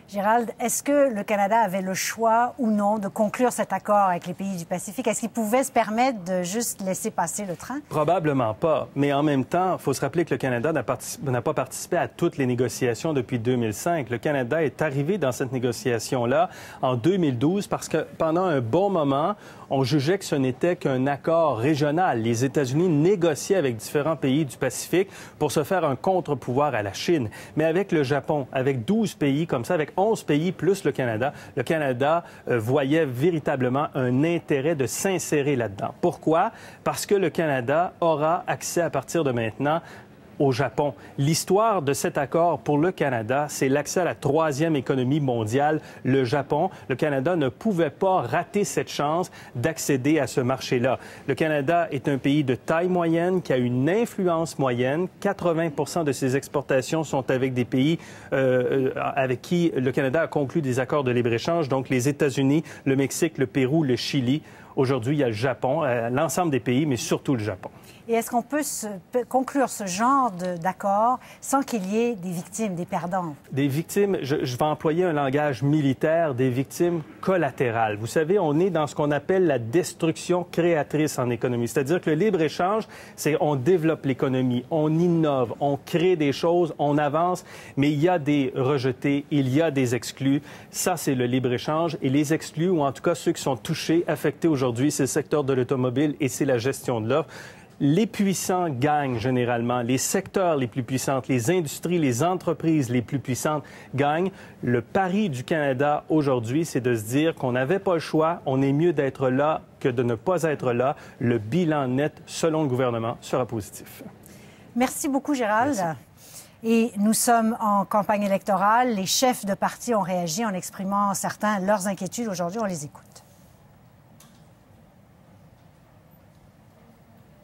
Gérald, est-ce que le Canada avait le choix ou non de conclure cet accord avec les pays du Pacifique? Est-ce qu'il pouvait se permettre de juste laisser passer le train? Probablement pas. Mais en même temps, il faut se rappeler que le Canada n'a pas participé à toutes les négociations depuis 2005. Le Canada est arrivé dans cette négociation-là en 2012 parce que pendant un bon moment, on jugeait que ce n'était qu'un accord régional. Les États-Unis négociaient avec différents pays du Pacifique pour se faire un contre-pouvoir à la Chine. Mais avec le Japon, avec 12 pays comme ça, avec 11 pays plus le Canada voyait véritablement un intérêt de s'insérer là-dedans. Pourquoi? Parce que le Canada aura accès à partir de maintenant au Japon. L'histoire de cet accord pour le Canada, c'est l'accès à la troisième économie mondiale, le Japon. Le Canada ne pouvait pas rater cette chance d'accéder à ce marché-là. Le Canada est un pays de taille moyenne qui a une influence moyenne. 80% de ses exportations sont avec des pays avec qui le Canada a conclu des accords de libre-échange, donc les États-Unis, le Mexique, le Pérou, le Chili. Aujourd'hui, il y a le Japon, l'ensemble des pays, mais surtout le Japon. Et est-ce qu'on peut conclure ce genre d'accord sans qu'il y ait des victimes, des perdants? Des victimes, je vais employer un langage militaire, des victimes collatérales. Vous savez, on est dans ce qu'on appelle la destruction créatrice en économie. C'est-à-dire que le libre-échange, c'est on développe l'économie, on innove, on crée des choses, on avance, mais il y a des rejetés, il y a des exclus. Ça, c'est le libre-échange. Et les exclus, ou en tout cas ceux qui sont touchés, affectés aujourd'hui, c'est le secteur de l'automobile et c'est la gestion de l'offre. Les puissants gagnent généralement. Les secteurs les plus puissants, les industries, les entreprises les plus puissantes gagnent. Le pari du Canada aujourd'hui, c'est de se dire qu'on n'avait pas le choix. On est mieux d'être là que de ne pas être là. Le bilan net, selon le gouvernement, sera positif. Merci beaucoup, Gérald. Merci. Et nous sommes en campagne électorale. Les chefs de parti ont réagi en exprimant certains leurs inquiétudes. Aujourd'hui, on les écoute.